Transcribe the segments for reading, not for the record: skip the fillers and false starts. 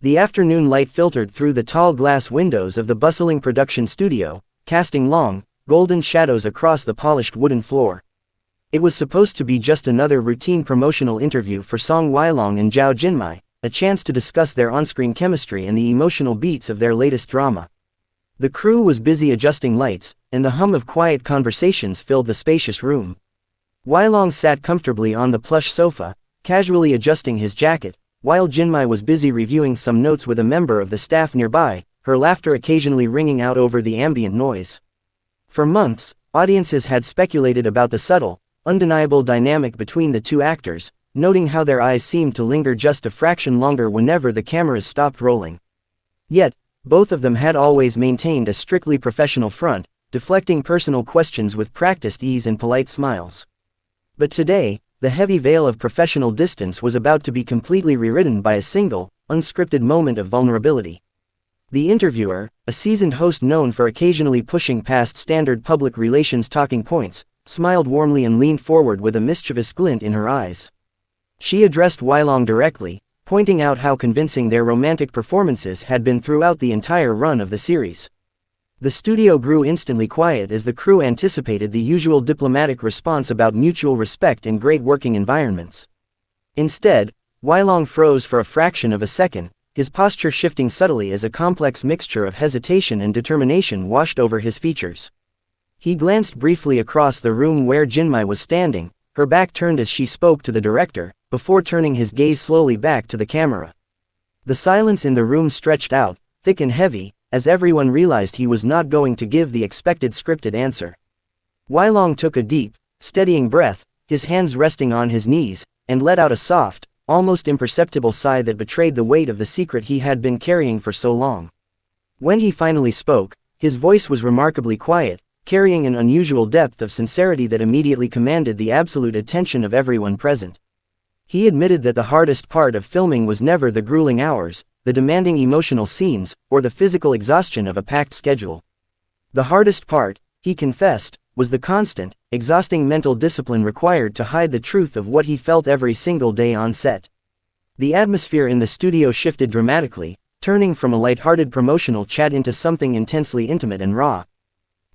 The afternoon light filtered through the tall glass windows of the bustling production studio, casting long, golden shadows across the polished wooden floor. It was supposed to be just another routine promotional interview for Song Weilong and Zhao Jinmai, a chance to discuss their on-screen chemistry and the emotional beats of their latest drama. The crew was busy adjusting lights, and the hum of quiet conversations filled the spacious room. Weilong sat comfortably on the plush sofa, casually adjusting his jacket, while Jinmai was busy reviewing some notes with a member of the staff nearby, her laughter occasionally ringing out over the ambient noise. For months, audiences had speculated about the subtle, undeniable dynamic between the two actors, noting how their eyes seemed to linger just a fraction longer whenever the cameras stopped rolling. Yet, both of them had always maintained a strictly professional front, deflecting personal questions with practiced ease and polite smiles. But today, the heavy veil of professional distance was about to be completely rewritten by a single, unscripted moment of vulnerability. The interviewer, a seasoned host known for occasionally pushing past standard public relations talking points, smiled warmly and leaned forward with a mischievous glint in her eyes. She addressed Weilong directly, pointing out how convincing their romantic performances had been throughout the entire run of the series. The studio grew instantly quiet as the crew anticipated the usual diplomatic response about mutual respect and great working environments. Instead, Weilong froze for a fraction of a second, his posture shifting subtly as a complex mixture of hesitation and determination washed over his features. He glanced briefly across the room where Jinmai was standing, her back turned as she spoke to the director, before turning his gaze slowly back to the camera. The silence in the room stretched out, thick and heavy, as everyone realized he was not going to give the expected scripted answer. Weilong took a deep, steadying breath, his hands resting on his knees, and let out a soft, almost imperceptible sigh that betrayed the weight of the secret he had been carrying for so long. When he finally spoke, his voice was remarkably quiet, carrying an unusual depth of sincerity that immediately commanded the absolute attention of everyone present. He admitted that the hardest part of filming was never the grueling hours, the demanding emotional scenes, or the physical exhaustion of a packed schedule. The hardest part, he confessed, was the constant, exhausting mental discipline required to hide the truth of what he felt every single day on set. The atmosphere in the studio shifted dramatically, turning from a light-hearted promotional chat into something intensely intimate and raw.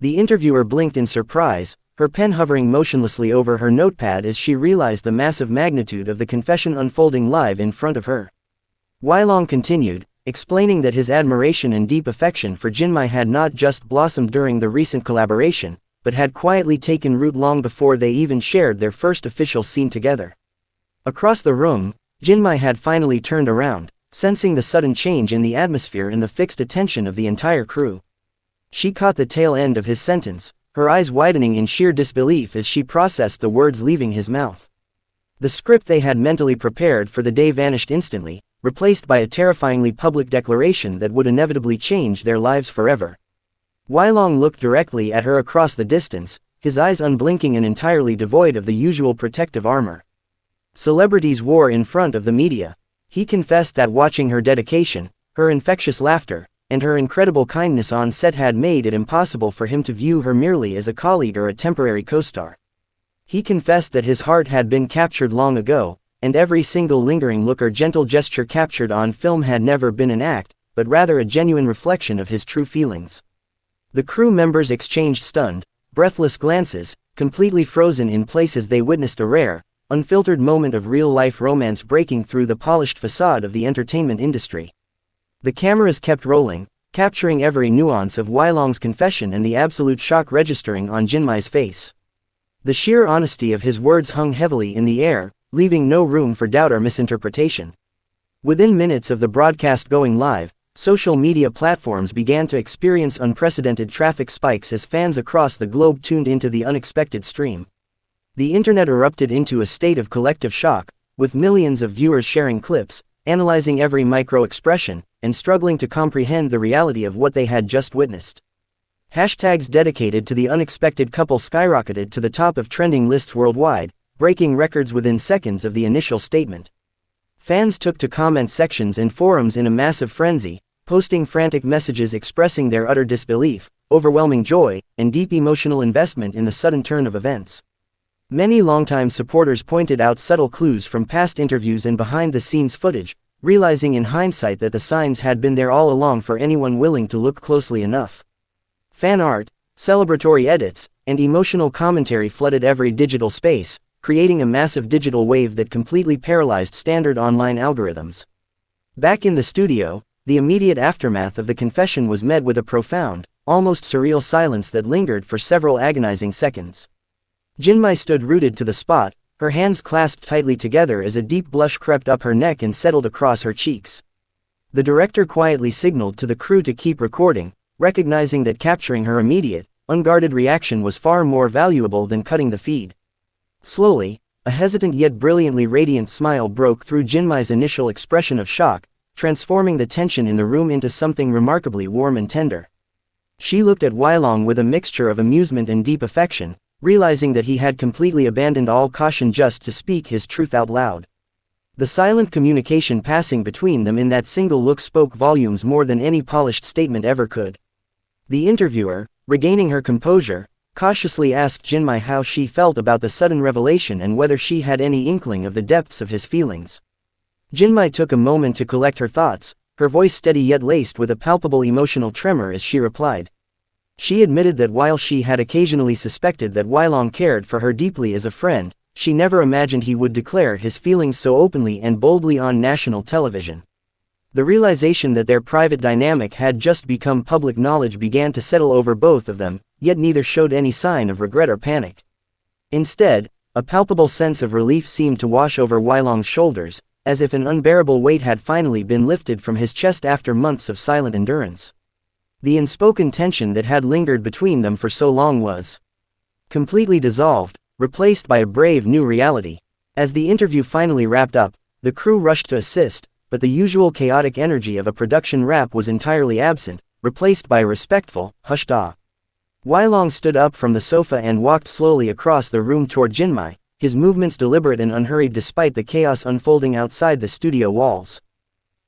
The interviewer blinked in surprise, her pen hovering motionlessly over her notepad as she realized the massive magnitude of the confession unfolding live in front of her. Weilong continued, explaining that his admiration and deep affection for Jinmai had not just blossomed during the recent collaboration, but had quietly taken root long before they even shared their first official scene together. Across the room, Jinmai had finally turned around, sensing the sudden change in the atmosphere and the fixed attention of the entire crew. She caught the tail end of his sentence, her eyes widening in sheer disbelief as she processed the words leaving his mouth. The script they had mentally prepared for the day vanished instantly, replaced by a terrifyingly public declaration that would inevitably change their lives forever. Weilong looked directly at her across the distance, his eyes unblinking and entirely devoid of the usual protective armor celebrities wore in front of the media. He confessed that watching her dedication, her infectious laughter, and her incredible kindness on set had made it impossible for him to view her merely as a colleague or a temporary co-star. He confessed that his heart had been captured long ago, and every single lingering look or gentle gesture captured on film had never been an act, but rather a genuine reflection of his true feelings. The crew members exchanged stunned, breathless glances, completely frozen in place as they witnessed a rare, unfiltered moment of real-life romance breaking through the polished facade of the entertainment industry. The cameras kept rolling, capturing every nuance of Weilong's confession and the absolute shock registering on Jinmai's face. The sheer honesty of his words hung heavily in the air, leaving no room for doubt or misinterpretation. Within minutes of the broadcast going live, social media platforms began to experience unprecedented traffic spikes as fans across the globe tuned into the unexpected stream. The internet erupted into a state of collective shock, with millions of viewers sharing clips, analyzing every micro-expression, and struggling to comprehend the reality of what they had just witnessed. Hashtags dedicated to the unexpected couple skyrocketed to the top of trending lists worldwide, breaking records within seconds of the initial statement. Fans took to comment sections and forums in a massive frenzy, posting frantic messages expressing their utter disbelief, overwhelming joy, and deep emotional investment in the sudden turn of events. Many longtime supporters pointed out subtle clues from past interviews and behind-the-scenes footage, realizing in hindsight that the signs had been there all along for anyone willing to look closely enough. Fan art, celebratory edits, and emotional commentary flooded every digital space, creating a massive digital wave that completely paralyzed standard online algorithms. Back in the studio, the immediate aftermath of the confession was met with a profound, almost surreal silence that lingered for several agonizing seconds. Jinmai stood rooted to the spot, her hands clasped tightly together as a deep blush crept up her neck and settled across her cheeks. The director quietly signaled to the crew to keep recording, recognizing that capturing her immediate, unguarded reaction was far more valuable than cutting the feed. Slowly, a hesitant yet brilliantly radiant smile broke through Jinmai's initial expression of shock, transforming the tension in the room into something remarkably warm and tender. She looked at Weilong with a mixture of amusement and deep affection, realizing that he had completely abandoned all caution just to speak his truth out loud. The silent communication passing between them in that single look spoke volumes more than any polished statement ever could. The interviewer, regaining her composure, cautiously asked Jinmai how she felt about the sudden revelation and whether she had any inkling of the depths of his feelings. Jinmai took a moment to collect her thoughts, her voice steady yet laced with a palpable emotional tremor as she replied. She admitted that while she had occasionally suspected that Weilong cared for her deeply as a friend, she never imagined he would declare his feelings so openly and boldly on national television. The realization that their private dynamic had just become public knowledge began to settle over both of them, yet neither showed any sign of regret or panic. Instead, a palpable sense of relief seemed to wash over Weilong's shoulders, as if an unbearable weight had finally been lifted from his chest after months of silent endurance. The unspoken tension that had lingered between them for so long was completely dissolved, replaced by a brave new reality. As the interview finally wrapped up, the crew rushed to assist, but the usual chaotic energy of a production wrap was entirely absent, replaced by a respectful, hushed awe. Weilong stood up from the sofa and walked slowly across the room toward Jinmai, his movements deliberate and unhurried despite the chaos unfolding outside the studio walls.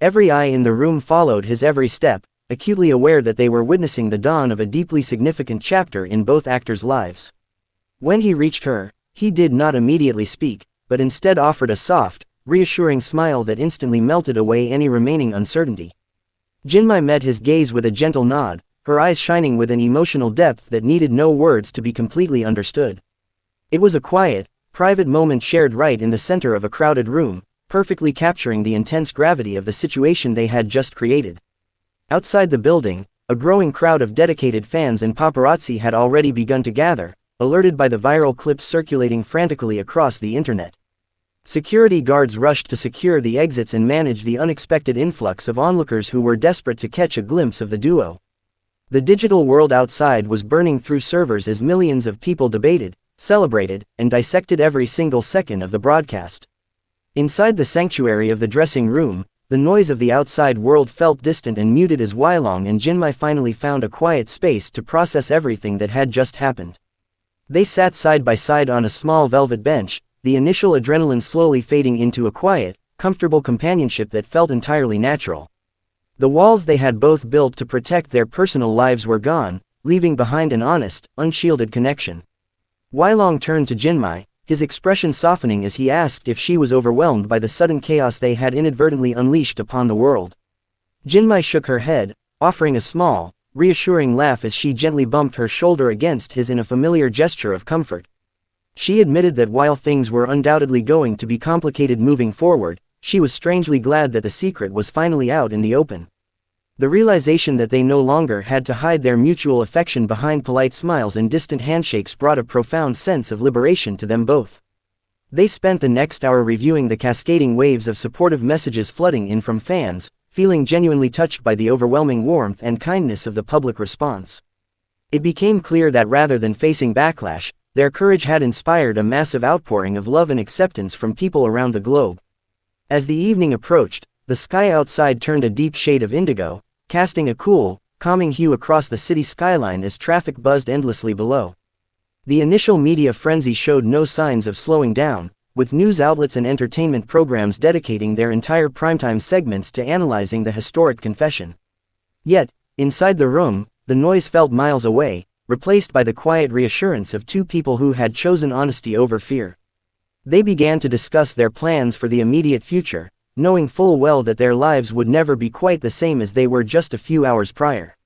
Every eye in the room followed his every step, acutely aware that they were witnessing the dawn of a deeply significant chapter in both actors' lives. When he reached her, he did not immediately speak, but instead offered a soft, reassuring smile that instantly melted away any remaining uncertainty. Jinmai met his gaze with a gentle nod, her eyes shining with an emotional depth that needed no words to be completely understood. It was a quiet, private moment shared right in the center of a crowded room, perfectly capturing the intense gravity of the situation they had just created. Outside the building, a growing crowd of dedicated fans and paparazzi had already begun to gather, alerted by the viral clips circulating frantically across the internet. Security guards rushed to secure the exits and manage the unexpected influx of onlookers who were desperate to catch a glimpse of the duo. The digital world outside was burning through servers as millions of people debated, celebrated, and dissected every single second of the broadcast. Inside the sanctuary of the dressing room, the noise of the outside world felt distant and muted as Weilong and Jinmai finally found a quiet space to process everything that had just happened. They sat side by side on a small velvet bench, the initial adrenaline slowly fading into a quiet, comfortable companionship that felt entirely natural. The walls they had both built to protect their personal lives were gone, leaving behind an honest, unshielded connection. Weilong turned to Jinmai, his expression softening as he asked if she was overwhelmed by the sudden chaos they had inadvertently unleashed upon the world. Jinmai shook her head, offering a small, reassuring laugh as she gently bumped her shoulder against his in a familiar gesture of comfort. She admitted that while things were undoubtedly going to be complicated moving forward, she was strangely glad that the secret was finally out in the open. The realization that they no longer had to hide their mutual affection behind polite smiles and distant handshakes brought a profound sense of liberation to them both. They spent the next hour reviewing the cascading waves of supportive messages flooding in from fans, feeling genuinely touched by the overwhelming warmth and kindness of the public response. It became clear that rather than facing backlash, their courage had inspired a massive outpouring of love and acceptance from people around the globe. As the evening approached, the sky outside turned a deep shade of indigo, casting a cool, calming hue across the city skyline as traffic buzzed endlessly below. The initial media frenzy showed no signs of slowing down, with news outlets and entertainment programs dedicating their entire primetime segments to analyzing the historic confession. Yet, inside the room, the noise felt miles away, replaced by the quiet reassurance of two people who had chosen honesty over fear. They began to discuss their plans for the immediate future, knowing full well that their lives would never be quite the same as they were just a few hours prior.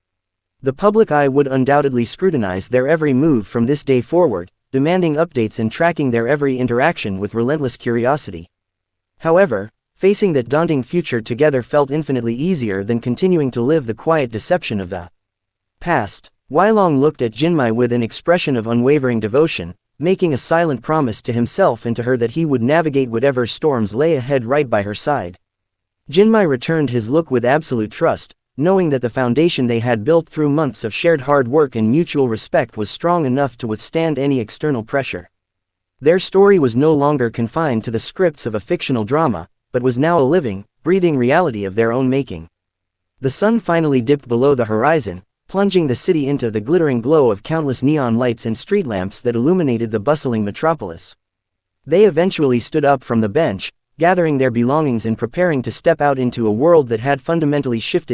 The public eye would undoubtedly scrutinize their every move from this day forward, demanding updates and tracking their every interaction with relentless curiosity. However, facing that daunting future together felt infinitely easier than continuing to live the quiet deception of the past. Weilong looked at Jinmai with an expression of unwavering devotion, making a silent promise to himself and to her that he would navigate whatever storms lay ahead right by her side. Jinmai returned his look with absolute trust, knowing that the foundation they had built through months of shared hard work and mutual respect was strong enough to withstand any external pressure. Their story was no longer confined to the scripts of a fictional drama, but was now a living, breathing reality of their own making. The sun finally dipped below the horizon, plunging the city into the glittering glow of countless neon lights and street lamps that illuminated the bustling metropolis. They eventually stood up from the bench, gathering their belongings and preparing to step out into a world that had fundamentally shifted